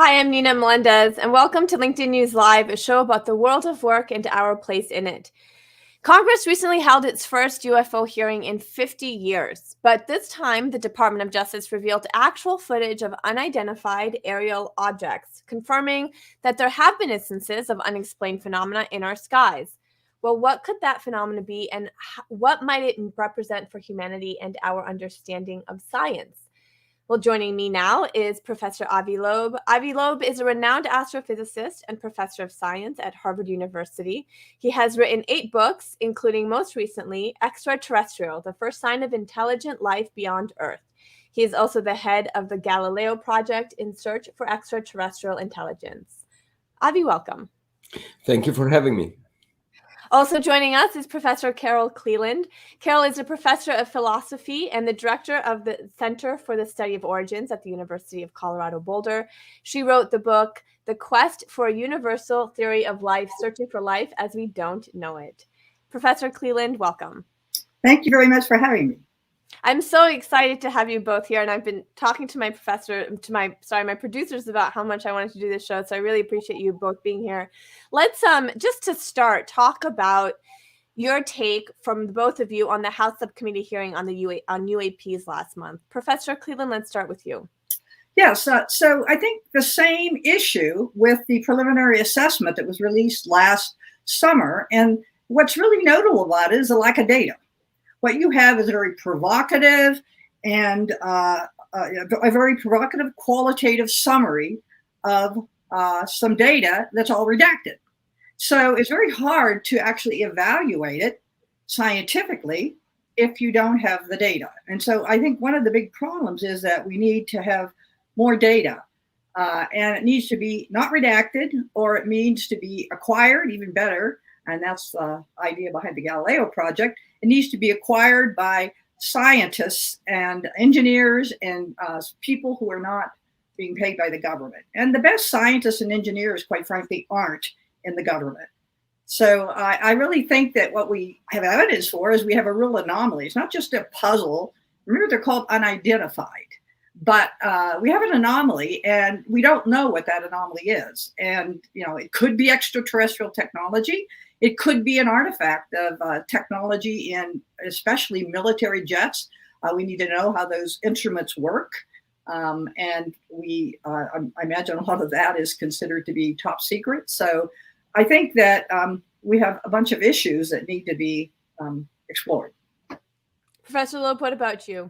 Hi, I'm Nina Melendez, and welcome to LinkedIn News Live, a show about the world of work and our place in it. Congress recently held its first UFO hearing in 50 years, but this time the Department of Justice revealed actual footage of unidentified aerial objects, confirming that there have been instances of unexplained phenomena in our skies. Well, what could that phenomena be, and what might it represent for humanity and our understanding of science? Well, joining me now is Professor Avi Loeb. Avi Loeb is a renowned astrophysicist and professor of science at Harvard University. He has written 8 books, including most recently Extraterrestrial, the first sign of intelligent life beyond Earth. He is also the head of the Galileo project in search for extraterrestrial intelligence. Avi, welcome. Thank you for having me. Also joining us is Professor Carol Cleland. Carol is a professor of philosophy and the director of the Center for the Study of Origins at the University of Colorado Boulder. She wrote the book, The Quest for a Universal Theory of Life, Searching for Life as We Don't Know It. Professor Cleland, welcome. Thank you very much for having me. I'm so excited to have you both here, and I've been talking to my my producers about how much I wanted to do this show, so I really appreciate you both being here. Let's just to start, talk about your take from both of you on the House Subcommittee hearing on UAPs last month. Professor Cleland, let's start with you. Yes, so I think the same issue with the preliminary assessment that was released last summer, and what's really notable about it is the lack of data. What you have is a very provocative and a very provocative qualitative summary of some data that's all redacted. So it's very hard to actually evaluate it scientifically if you don't have the data. And so I think one of the big problems is that we need to have more data. And it needs to be not redacted, or it needs to be acquired, even better. And that's the idea behind the Galileo project. It needs to be acquired by scientists and engineers and people who are not being paid by the government. And the best scientists and engineers, quite frankly, aren't in the government. So I really think that what we have evidence for is we have a real anomaly. It's not just a puzzle. Remember, they're called unidentified. But we have an anomaly, and we don't know what that anomaly is. And, you know, it could be extraterrestrial technology. It could be an artifact of technology in especially military jets. We need to know how those instruments work. And I imagine a lot of that is considered to be top secret. So I think that we have a bunch of issues that need to be explored. Professor Loeb, what about you?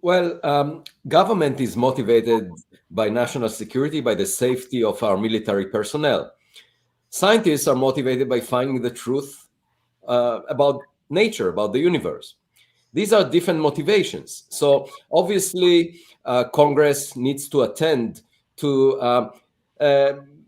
Well, government is motivated by national security, by the safety of our military personnel. Scientists are motivated by finding the truth about nature, about the universe. These are different motivations. So obviously, Congress needs to attend to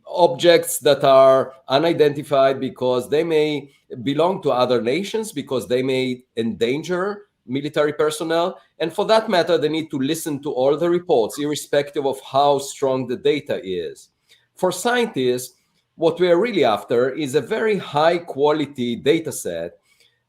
objects that are unidentified because they may belong to other nations, because they may endanger military personnel. And for that matter, they need to listen to all the reports, irrespective of how strong the data is. For scientists, what we are really after is a very high quality data set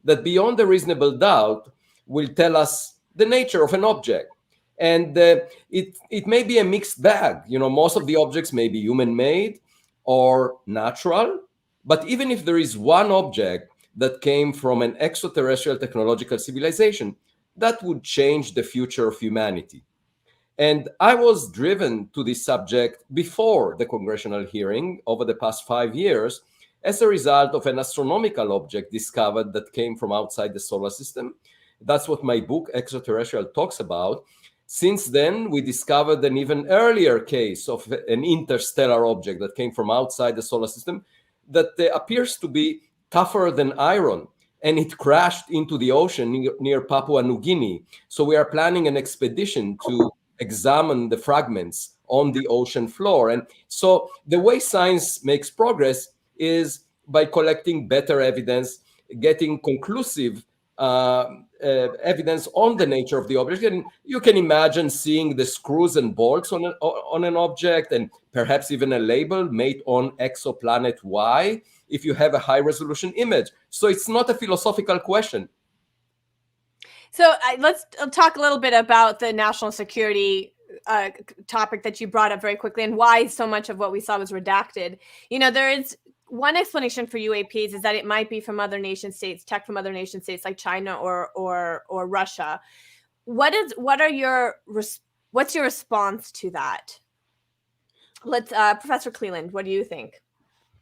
that beyond a reasonable doubt will tell us the nature of an object. And it may be a mixed bag. You know, most of the objects may be human-made or natural. But even if there is one object that came from an extraterrestrial technological civilization, that would change the future of humanity. And I was driven to this subject before the congressional hearing over the past 5 years as a result of an astronomical object discovered that came from outside the solar system. That's what my book, Extraterrestrial, talks about. Since then, we discovered an even earlier case of an interstellar object that came from outside the solar system that appears to be tougher than iron, and it crashed into the ocean near Papua New Guinea. So we are planning an expedition to examine the fragments on the ocean floor. And so the way science makes progress is by collecting better evidence, getting conclusive evidence on the nature of the object. And you can imagine seeing the screws and bolts on an object, and perhaps even a label made on exoplanet Y if you have a high resolution image. So it's not a philosophical question. So let's talk a little bit about the national security topic that you brought up very quickly, and why so much of what we saw was redacted. There is one explanation for UAPs is that it might be from other nation states, tech from other nation states like China or Russia. What's your response to that? Let's, Professor Cleland, what do you think?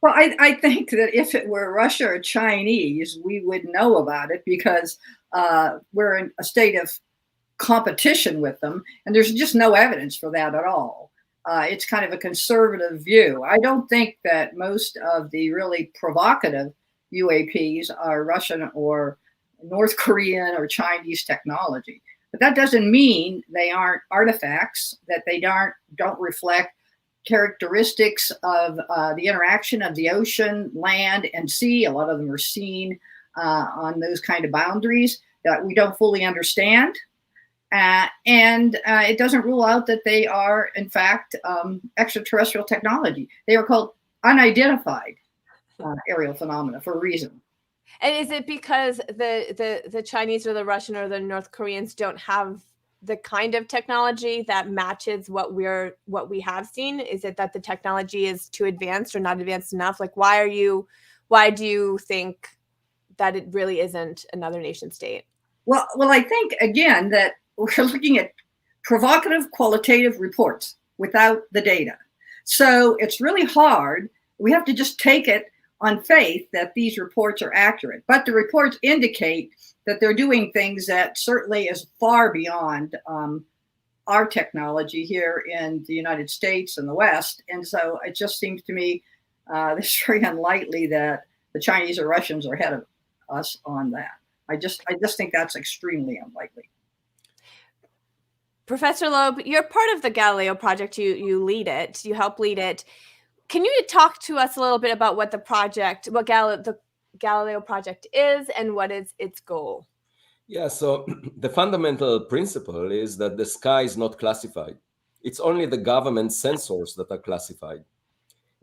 Well, I think that if it were Russia or Chinese, we would know about it because we're in a state of competition with them, and there's just no evidence for that at all. It's kind of a conservative view. I don't think that most of the really provocative UAPs are Russian or North Korean or Chinese technology. But that doesn't mean they aren't artifacts, that they don't reflect characteristics of the interaction of the ocean, land, and sea. A lot of them are seen on those kind of boundaries that we don't fully understand. And it doesn't rule out that they are, in fact, extraterrestrial technology. They are called unidentified aerial phenomena for a reason. And is it because the Chinese or the Russian or the North Koreans don't have the kind of technology that matches what we have seen? Is it that the technology is too advanced or not advanced enough? Like, why do you think that it really isn't another nation state? Well, I think again that we're looking at provocative qualitative reports without the data. So it's really hard. We have to just take it on faith that these reports are accurate. But the reports indicate that they're doing things that certainly is far beyond our technology here in the United States and the West. And so it just seems to me it's very unlikely that the Chinese or Russians are ahead of us on that. I just think that's extremely unlikely. Professor Loeb, you're part of the Galileo project. You lead it. You help lead it. Can you talk to us a little bit about what the Galileo project is and what is its goal? Yeah, so the fundamental principle is that the sky is not classified. It's only the government sensors that are classified.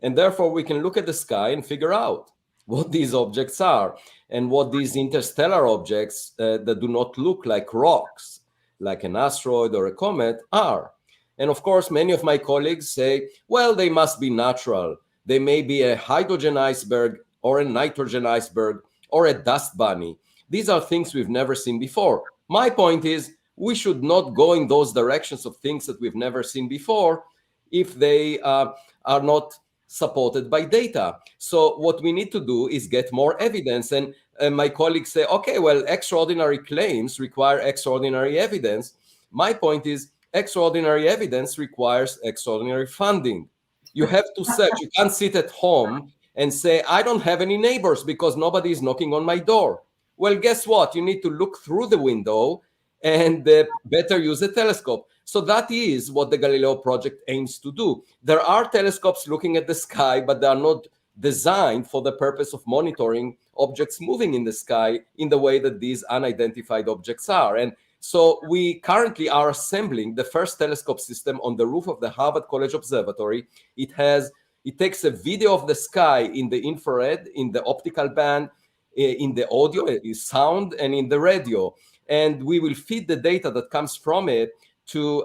And therefore, we can look at the sky and figure out what these objects are and what these interstellar objects that do not look like rocks, like an asteroid or a comet, are. And of course, many of my colleagues say, well, they must be natural. They may be a hydrogen iceberg or a nitrogen iceberg or a dust bunny. These are things we've never seen before. My point is, we should not go in those directions of things that we've never seen before if they are not supported by data. So what we need to do is get more evidence. And my colleagues say, okay, well, extraordinary claims require extraordinary evidence. My point is, extraordinary evidence requires extraordinary funding. You have to search. You can't sit at home and say, I don't have any neighbors because nobody is knocking on my door. Well, guess what? You need to look through the window and better use a telescope. So that is what the Galileo project aims to do. There are telescopes looking at the sky, but they are not designed for the purpose of monitoring objects moving in the sky in the way that these unidentified objects are. And so we currently are assembling the first telescope system on the roof of the Harvard College Observatory. It takes a video of the sky in the infrared, in the optical band, in the audio, sound, and in the radio. And we will feed the data that comes from it to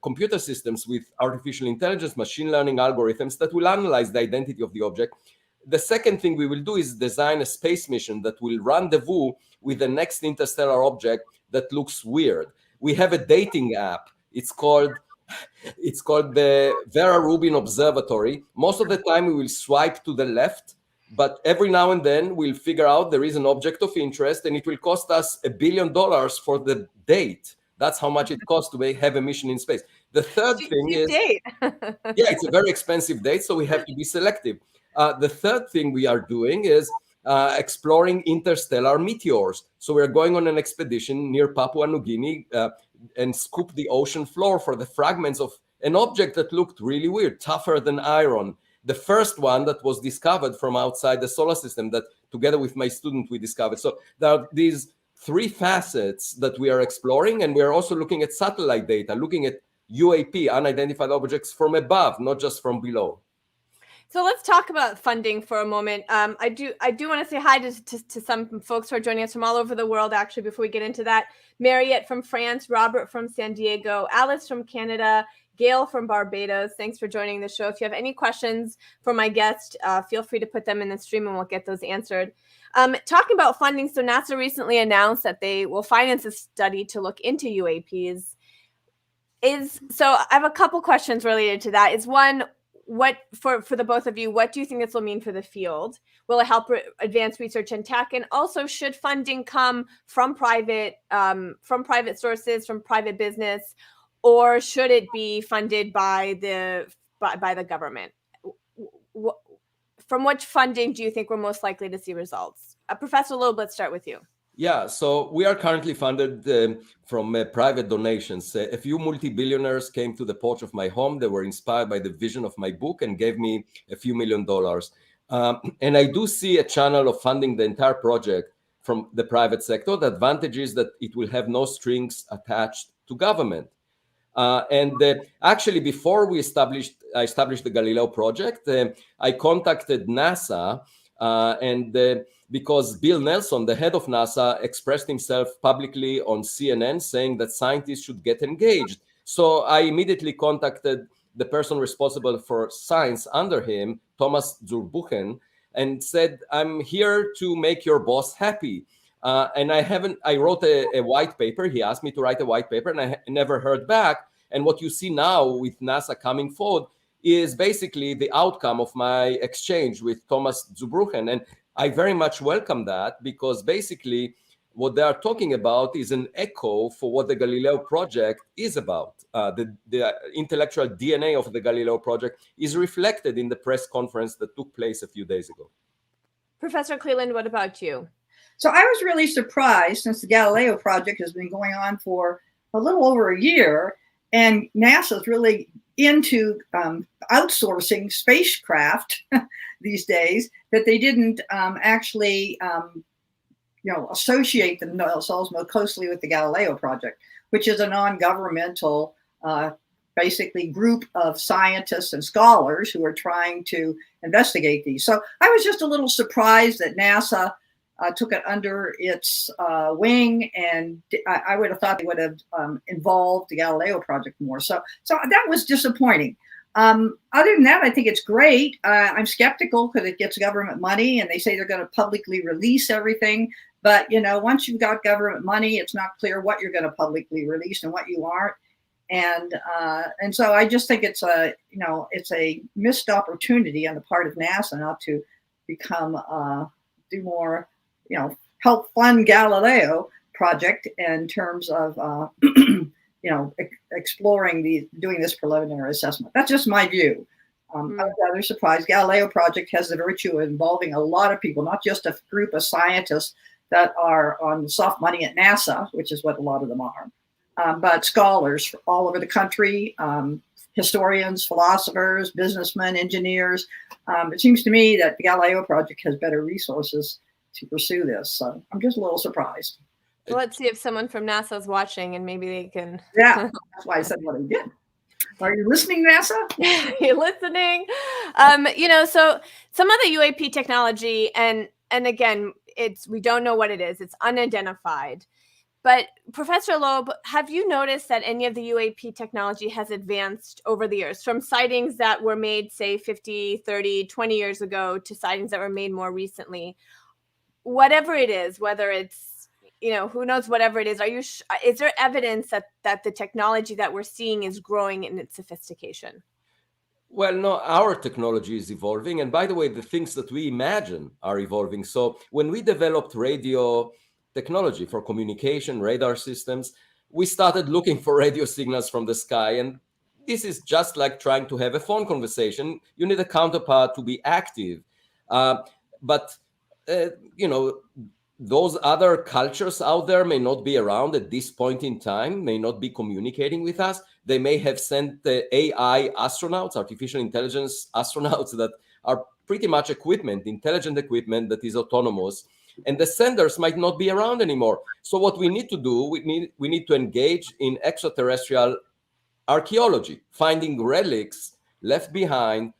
computer systems with artificial intelligence, machine learning algorithms that will analyze the identity of the object. The second thing we will do is design a space mission that will rendezvous with the next interstellar object that looks weird. We have a dating app. It's called the Vera Rubin Observatory. Most of the time we will swipe to the left, but every now and then we'll figure out there is an object of interest and it will cost us $1 billion for the date. That's how much it costs to have a mission in space. The third thing is, yeah, it's a very expensive date, so we have to be selective. The third thing we are doing is exploring interstellar meteors. So we're going on an expedition near Papua New Guinea and scoop the ocean floor for the fragments of an object that looked really weird, tougher than iron. The first one that was discovered from outside the solar system that together with my student we discovered. So there are these three facets that we are exploring, and we are also looking at satellite data, looking at UAP, unidentified objects from above, not just from below. So let's talk about funding for a moment. I do want to say hi to some folks who are joining us from all over the world, actually, before we get into that. Mariette from France, Robert from San Diego, Alice from Canada, Gail from Barbados. Thanks for joining the show. If you have any questions for my guest, feel free to put them in the stream and we'll get those answered. Talking about funding, so NASA recently announced that they will finance a study to look into UAPs. So I have a couple questions related to that. Is one, what for the both of you, what do you think this will mean for the field? Will it help advance research and tech? And also, should funding come from private sources, from private business, or should it be funded by the government? From which funding do you think we're most likely to see results? Professor Loeb, let's start with you. Yeah, so we are currently funded from private donations. A few multi-billionaires came to the porch of my home. They were inspired by the vision of my book and gave me a few $1 million. And I do see a channel of funding the entire project from the private sector. The advantage is that it will have no strings attached to government. Actually, before I established the Galileo project, I contacted NASA because Bill Nelson, the head of NASA, expressed himself publicly on CNN saying that scientists should get engaged. So I immediately contacted the person responsible for science under him, Thomas Zurbuchen, and said, I'm here to make your boss happy. And I wrote a white paper. He asked me to write a white paper, and I never heard back. And what you see now with NASA coming forward is basically the outcome of my exchange with Thomas Zurbuchen. And I very much welcome that, because basically what they are talking about is an echo for what the Galileo project is about. The intellectual DNA of the Galileo project is reflected in the press conference that took place a few days ago. Professor Cleland, what about you? So I was really surprised, since the Galileo project has been going on for a little over a year, and NASA is really into outsourcing spacecraft these days, that they didn't actually associate themselves more closely with the Galileo project, which is a non-governmental basically group of scientists and scholars who are trying to investigate these. So I was just a little surprised that NASA took it under its wing, and I would have thought they would have involved the Galileo project more. So that was disappointing. Other than that, I think it's great. I'm skeptical because it gets government money, and they say they're going to publicly release everything. But once you've got government money, it's not clear what you're going to publicly release and what you aren't. And so I just think it's a missed opportunity on the part of NASA not to do more, help fund Galileo project in terms of exploring doing this preliminary assessment. That's just my view. I was rather surprised. Galileo project has the virtue of involving a lot of people, not just a group of scientists that are on soft money at NASA, which is what a lot of them are, but scholars all over the country, historians, philosophers, businessmen, engineers. It seems to me that the Galileo project has better resources to pursue this. So I'm just a little surprised. Well, let's see if someone from NASA is watching, and maybe they can. Yeah, that's why I said what I did. Are you listening, NASA? You're listening. So some of the UAP technology, and again, we don't know what it is. It's unidentified. But Professor Loeb, have you noticed that any of the UAP technology has advanced over the years, from sightings that were made, say, 50, 30, 20 years ago to sightings that were made more recently? Whatever it is, whether it's, who knows, whatever it is, is there evidence that the technology that we're seeing is growing in its sophistication? Well, no, our technology is evolving. And by the way, the things that we imagine are evolving. So when we developed radio technology for communication, radar systems, we started looking for radio signals from the sky. And this is just like trying to have a phone conversation. You need a counterpart to be active. But those other cultures out there may not be around at this point in time, may not be communicating with us. They may have sent AI astronauts, artificial intelligence astronauts that are pretty much intelligent equipment that is autonomous. And the senders might not be around anymore. So what we need to do, we need to engage in extraterrestrial archaeology, finding relics left behind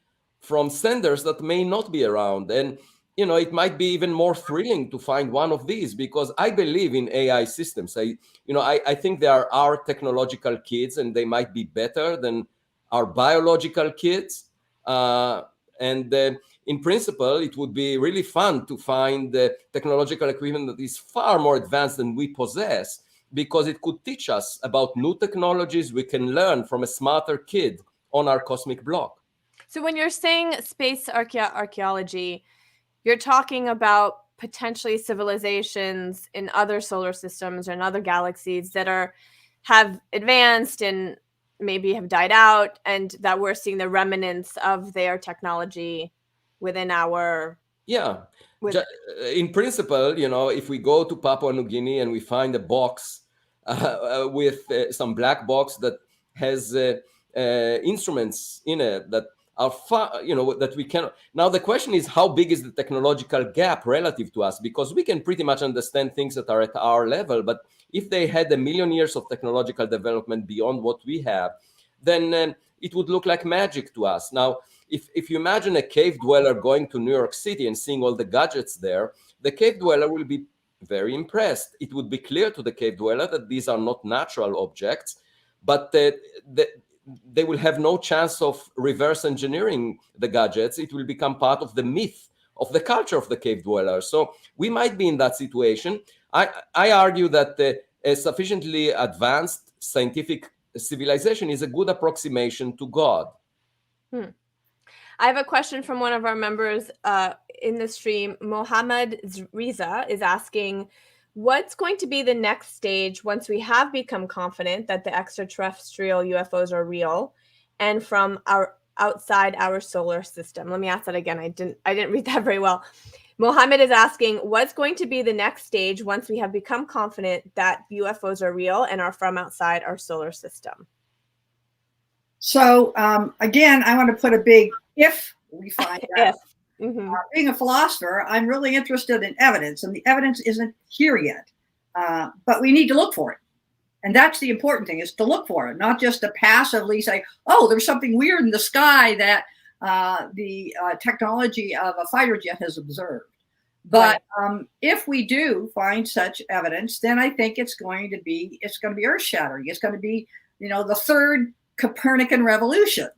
from senders that may not be around. And it might be even more thrilling to find one of these, because I believe in AI systems. I think they are our technological kids, and they might be better than our biological kids. And in principle, it would be really fun to find technological equipment that is far more advanced than we possess, because it could teach us about new technologies we can learn from a smarter kid on our cosmic block. So when you're saying space archaeology, you're talking about potentially civilizations in other solar systems or in other galaxies that have advanced and maybe have died out, and that we're seeing the remnants of their technology within our... Yeah. In principle, if we go to Papua New Guinea and we find a box with some black box that has instruments in it that are that we cannot. Now the question is, how big is the technological gap relative to us? Because we can pretty much understand things that are at our level, but if they had 1 million years of technological development beyond what we have, then it would look like magic to us. Now, if you imagine a cave dweller going to New York City and seeing all the gadgets there, the cave dweller will be very impressed. It would be clear to the cave dweller that these are not natural objects, but they will have no chance of reverse engineering the gadgets. It will become part of the myth of the culture of the cave dweller. So we might be in that situation. I argue that a sufficiently advanced scientific civilization is a good approximation to God. I have a question from one of our members in the stream. Mohammed Riza is asking, what's going to be the next stage once we have become confident that the extraterrestrial UFOs are real and from outside our solar system? Let me ask that again. I didn't read that very well. Mohammed is asking, what's going to be the next stage once we have become confident that UFOs are real and are from outside our solar system? So again, I want to put a big if we find out. Being a philosopher, I'm really interested in evidence, and the evidence isn't here yet. But we need to look for it. And that's the important thing, is to look for it, not just to passively say, oh, there's something weird in the sky that the technology of a fighter jet has observed. But if we do find such evidence, then I think it's going to be earth-shattering. It's going to be, the third Copernican revolution.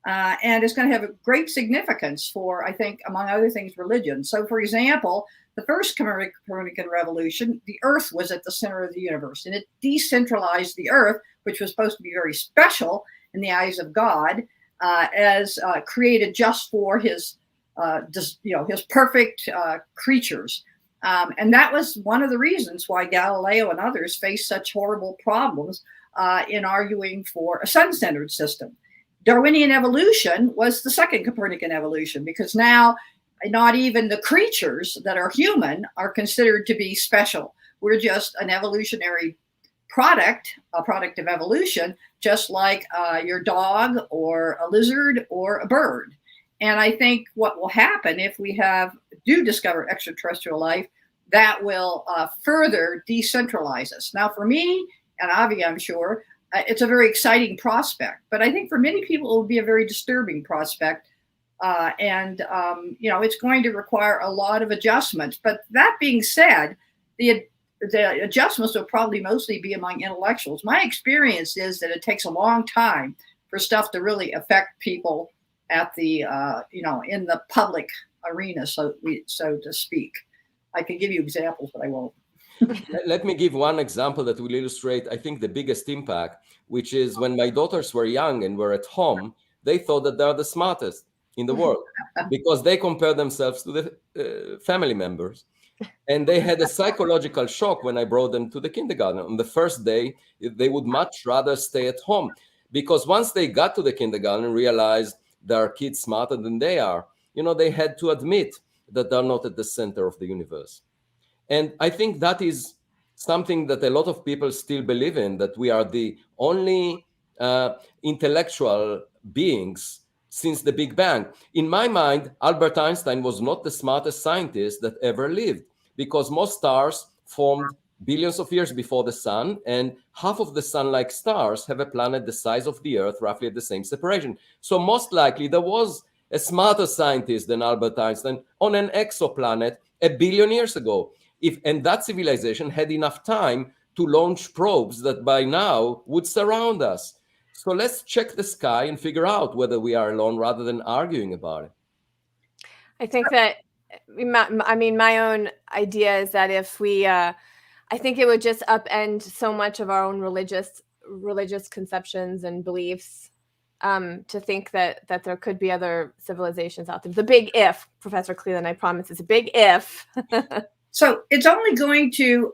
And it's going to have a great significance for, I think, among other things, religion. So, for example, the first Copernican revolution, the Earth was at the center of the universe, and it decentralized the Earth, which was supposed to be very special in the eyes of God, as created just for his perfect creatures. And that was one of the reasons why Galileo and others faced such horrible problems in arguing for a sun-centered system. Darwinian evolution was the second Copernican evolution, because now not even the creatures that are human are considered to be special. We're just an evolutionary product, a product of evolution, just like your dog or a lizard or a bird. And I think what will happen if we do discover extraterrestrial life, that will further decentralize us. Now, for me, and Avi, I'm sure, it's a very exciting prospect, but I think for many people it will be a very disturbing prospect, and it's going to require a lot of adjustments. But that being said, the adjustments will probably mostly be among intellectuals. My experience is that it takes a long time for stuff to really affect people at the in the public arena, so to speak. I can give you examples, but I won't. Let me give one example that will illustrate, I think, the biggest impact, which is when my daughters were young and were at home, they thought that they are the smartest in the world because they compare themselves to the family members. And they had a psychological shock when I brought them to the kindergarten. On the first day, they would much rather stay at home, because once they got to the kindergarten and realized there are kids smarter than they are, they had to admit that they're not at the center of the universe. And I think that is something that a lot of people still believe in, that we are the only intellectual beings since the Big Bang. In my mind, Albert Einstein was not the smartest scientist that ever lived, because most stars formed billions of years before the sun, and half of the sun-like stars have a planet the size of the Earth, roughly at the same separation. So most likely there was a smarter scientist than Albert Einstein on an exoplanet 1 billion years ago. And that civilization had enough time to launch probes that by now would surround us. So let's check the sky and figure out whether we are alone rather than arguing about it. I think that, my own idea is that if we, I think it would just upend so much of our own religious conceptions and beliefs, to think that there could be other civilizations out there. The big if, Professor Cleland, I promise it's a big if. So it's only going to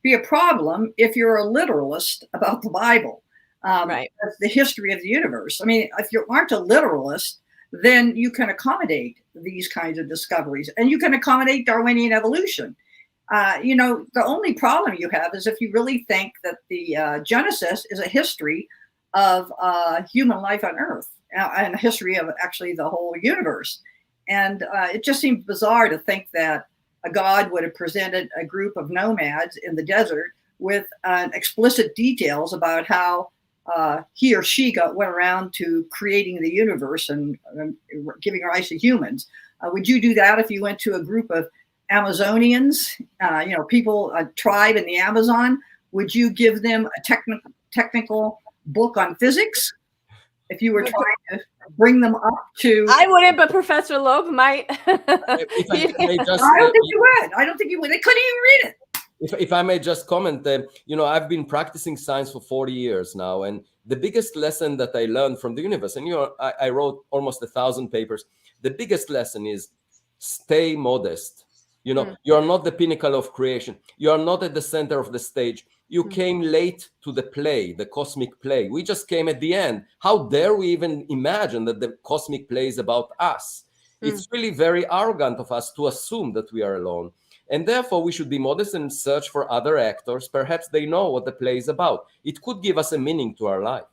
be a problem if you're a literalist about the Bible, right? The history of the universe. I mean, if you aren't a literalist, then you can accommodate these kinds of discoveries, and you can accommodate Darwinian evolution. The only problem you have is if you really think that the Genesis is a history of human life on Earth and a history of actually the whole universe. And it just seems bizarre to think that a God would have presented a group of nomads in the desert with explicit details about how he or she went around to creating the universe and giving rise to humans. Would you do that if you went to a group of Amazonians, people, a tribe in the Amazon? Would you give them a technical book on physics if you were trying to bring them up to? I wouldn't, but Professor Loeb might. I don't think you would. I don't think you would. They couldn't even read it. If I may just comment, I've been practicing science for 40 years now, and the biggest lesson that I learned from the universe, and I wrote almost 1,000 papers. The biggest lesson is stay modest. You are not the pinnacle of creation. You are not at the center of the stage. You came late to the play, the cosmic play. We just came at the end. How dare we even imagine that the cosmic play is about us? It's really very arrogant of us to assume that we are alone. And therefore, we should be modest and search for other actors. Perhaps they know what the play is about. It could give us a meaning to our life.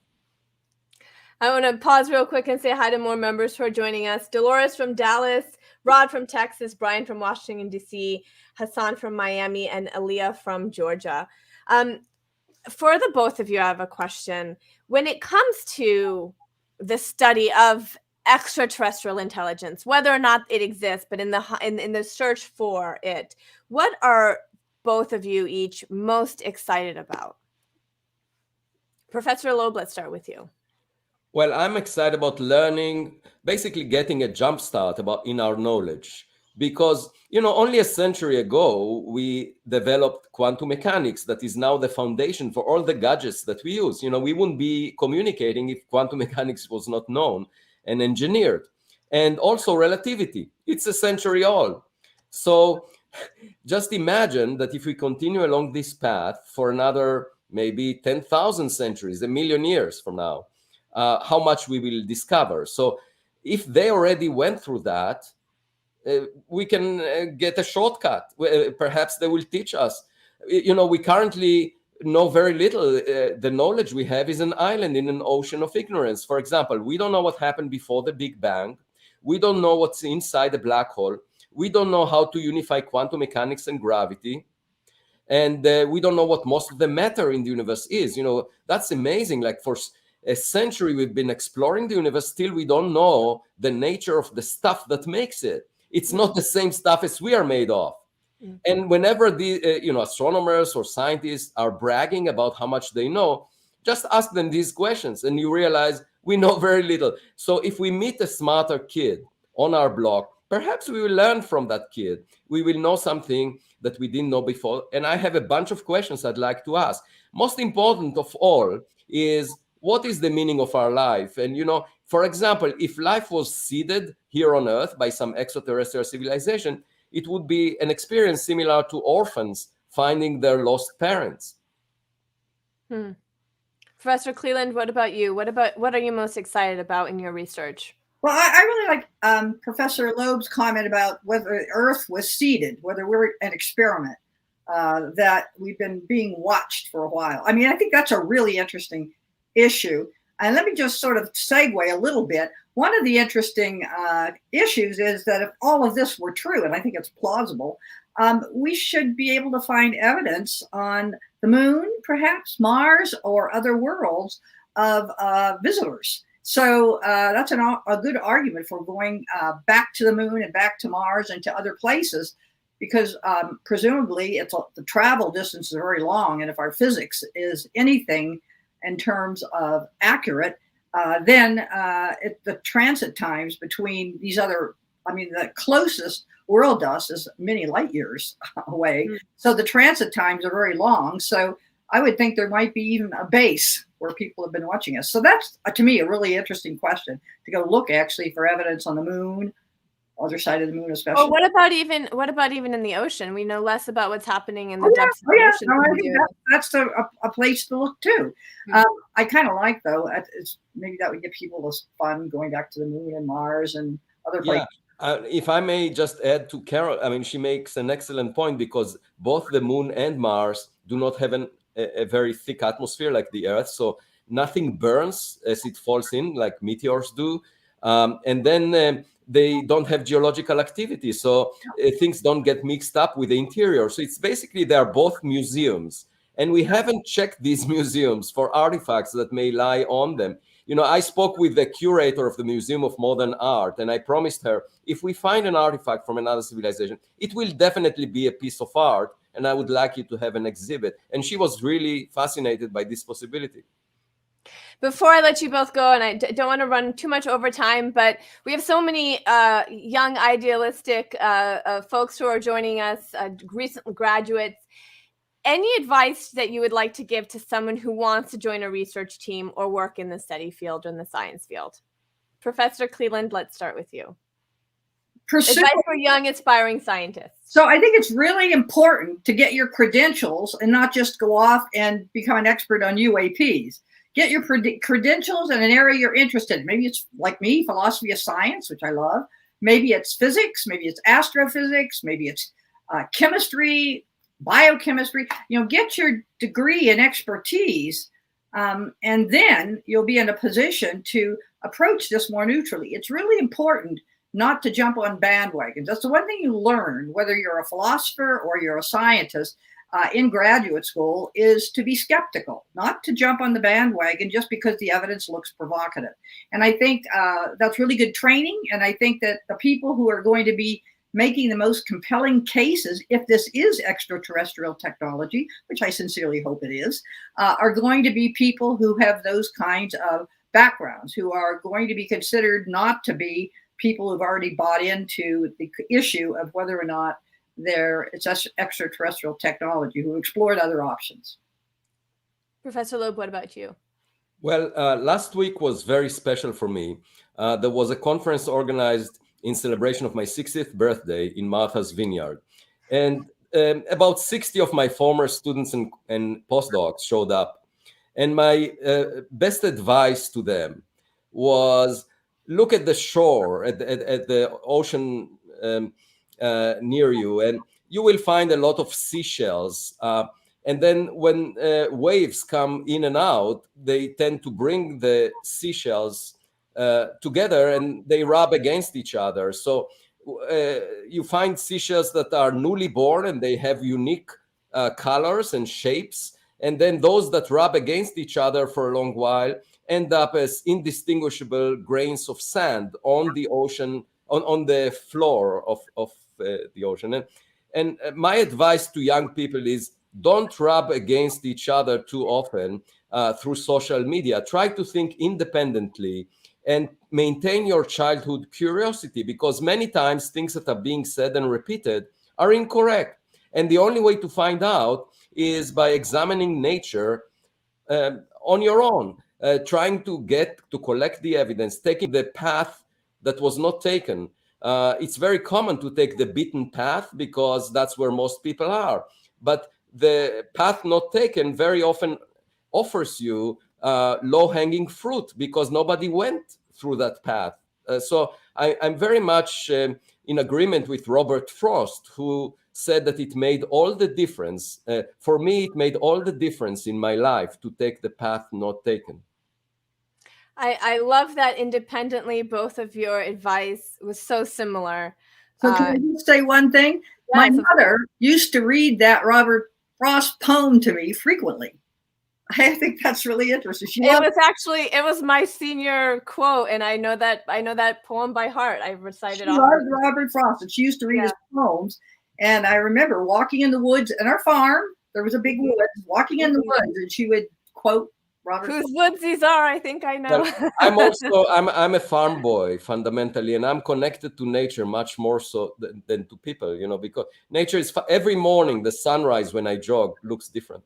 I want to pause real quick and say hi to more members who are joining us. Dolores from Dallas, Rod from Texas, Brian from Washington, D.C., Hassan from Miami, and Aaliyah from Georgia. For the both of you, I have a question. When it comes to the study of extraterrestrial intelligence, whether or not it exists, but in the search for it, what are both of you each most excited about? Professor Loeb, let's start with you. Well, I'm excited about learning, basically getting a jump start in our knowledge, because only a century ago we developed quantum mechanics that is now the foundation for all the gadgets that we use. We wouldn't be communicating if quantum mechanics was not known and engineered. And also relativity, it's a century old. So just imagine that if we continue along this path for another maybe 10,000 centuries, 1 million years from now, how much we will discover. So if they already went through that, we can get a shortcut. Perhaps they will teach us. We currently know very little. The knowledge we have is an island in an ocean of ignorance. For example, we don't know what happened before the Big Bang. We don't know what's inside the black hole. We don't know how to unify quantum mechanics and gravity. And we don't know what most of the matter in the universe is. That's amazing. Like for a century, we've been exploring the universe. Still, we don't know the nature of the stuff that makes it. It's not the same stuff as we are made of. And whenever the astronomers or scientists are bragging about how much they know, just ask them these questions and you realize we know very little. So if we meet a smarter kid on our block, perhaps we will learn from that kid. We will know something that we didn't know before. And I have a bunch of questions I'd like to ask. Most important of all is, what is the meaning of our life? And, for example, if life was seeded here on Earth by some extraterrestrial civilization, it would be an experience similar to orphans finding their lost parents. Professor Cleland, what about you? What are you most excited about in your research? Well, I really like Professor Loeb's comment about whether Earth was seeded, whether we're an experiment, that we've been being watched for a while. I mean, I think that's a really interesting issue. And let me just sort of segue a little bit. One of the interesting issues is that if all of this were true, and I think it's plausible, we should be able to find evidence on the moon, perhaps Mars, or other worlds of visitors. So that's a good argument for going back to the moon and back to Mars and to other places, because presumably the travel distances are very long. And if our physics is anything in terms of accurate, then the transit times between these other, the closest world dust is many light years away. Mm. So the transit times are very long. So I would think there might be even a base where people have been watching us. So that's, to me, a really interesting question to go look actually for evidence on the moon, other side of the moon especially. Oh, what about even in the ocean? We know less about what's happening in the depths of the ocean. No, I think that's a place to look too. Mm-hmm. I kind of like, though, maybe that would give people this fun going back to the moon and Mars and other places. If I may just add to Carol, she makes an excellent point, because both the moon and Mars do not have a very thick atmosphere like the Earth, so nothing burns as it falls in like meteors do, and then they don't have geological activity, so things don't get mixed up with the interior. So it's basically they are both museums, and we haven't checked these museums for artifacts that may lie on them. I spoke with the curator of the Museum of Modern Art, and I promised her, if we find an artifact from another civilization, it will definitely be a piece of art, and I would like you to have an exhibit. And she was really fascinated by this possibility. Before I let you both go, and I don't want to run too much over time, but we have so many young, idealistic folks who are joining us, recent graduates. Any advice that you would like to give to someone who wants to join a research team or work in the study field or in the science field? Professor Cleland, let's start with you. Advice for young, aspiring scientists. So I think it's really important to get your credentials and not just go off and become an expert on UAPs. Get your credentials in an area you're interested in. Maybe it's, like me, philosophy of science, which I love. Maybe it's physics. Maybe it's astrophysics. Maybe it's chemistry, biochemistry. Get your degree and expertise, and then you'll be in a position to approach this more neutrally. It's really important not to jump on bandwagons. That's the one thing you learn, whether you're a philosopher or you're a scientist in graduate school, is to be skeptical, not to jump on the bandwagon just because the evidence looks provocative. And I think that's really good training. And I think that the people who are going to be making the most compelling cases, if this is extraterrestrial technology, which I sincerely hope it is, are going to be people who have those kinds of backgrounds, who are going to be considered not to be people who've already bought into the issue of whether or not it's extraterrestrial technology, who explored other options. Professor Loeb, what about you? Well, last week was very special for me. There was a conference organized in celebration of my 60th birthday in Martha's Vineyard. And about 60 of my former students and postdocs showed up. And my best advice to them was, look at the shore, at the ocean near you, and you will find a lot of seashells. And then when waves come in and out, they tend to bring the seashells together, and they rub against each other. So you find seashells that are newly born, and they have unique colors and shapes. And then those that rub against each other for a long while end up as indistinguishable grains of sand on the ocean, on the floor of the ocean. And my advice to young people is, don't rub against each other too often through social media. Try to think independently and maintain your childhood curiosity, because many times things that are being said and repeated are incorrect. And the only way to find out is by examining nature on your own, trying to collect the evidence, taking the path that was not taken. It's very common to take the beaten path because that's where most people are. But the path not taken very often offers you low-hanging fruit because nobody went through that path. So I'm very much in agreement with Robert Frost, who said that it made all the difference. For me, it made all the difference in my life to take the path not taken. I love that independently, both of your advice was so similar. So can I just say one thing? Yes, my mother used to read that Robert Frost poem to me frequently. I think that's really interesting. It was my senior quote, and I know that poem by heart. I recited She off. loved Robert Frost, and she used to read his poems. And I remember walking in the woods in our farm. There was a big woods. Walking in the woods, and she would quote Robert. Whose woods these are, I think I know. Well, I'm a farm boy fundamentally, and I'm connected to nature much more so than to people, you know, because nature is every morning the sunrise when I jog looks different.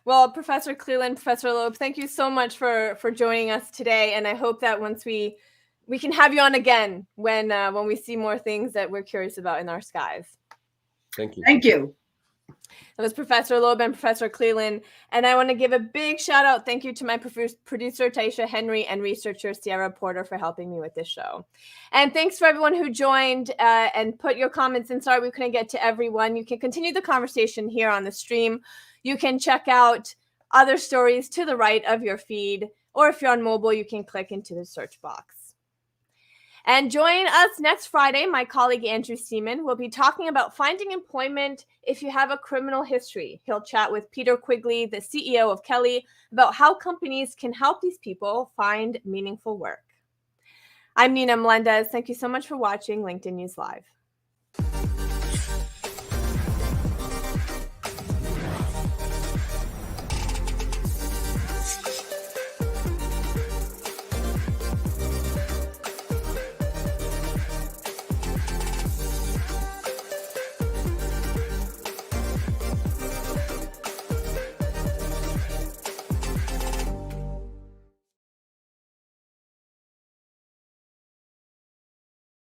Well, Professor Cleland, Professor Loeb, thank you so much for joining us today, and I hope that once we can have you on again when we see more things that we're curious about in our skies. Thank you. Thank you. That was Professor Loeb and Professor Cleland. And I want to give a big shout out, thank you to my producer, Taisha Henry, and researcher, Sierra Porter, for helping me with this show. And thanks for everyone who joined and put your comments in. Sorry we couldn't get to everyone. You can continue the conversation here on the stream. You can check out other stories to the right of your feed, or if you're on mobile, you can click into the search box. And join us next Friday. My colleague Andrew Seaman will be talking about finding employment if you have a criminal history. He'll chat with Peter Quigley, the CEO of Kelly, about how companies can help these people find meaningful work. I'm Nina Melendez. Thank you so much for watching LinkedIn News Live.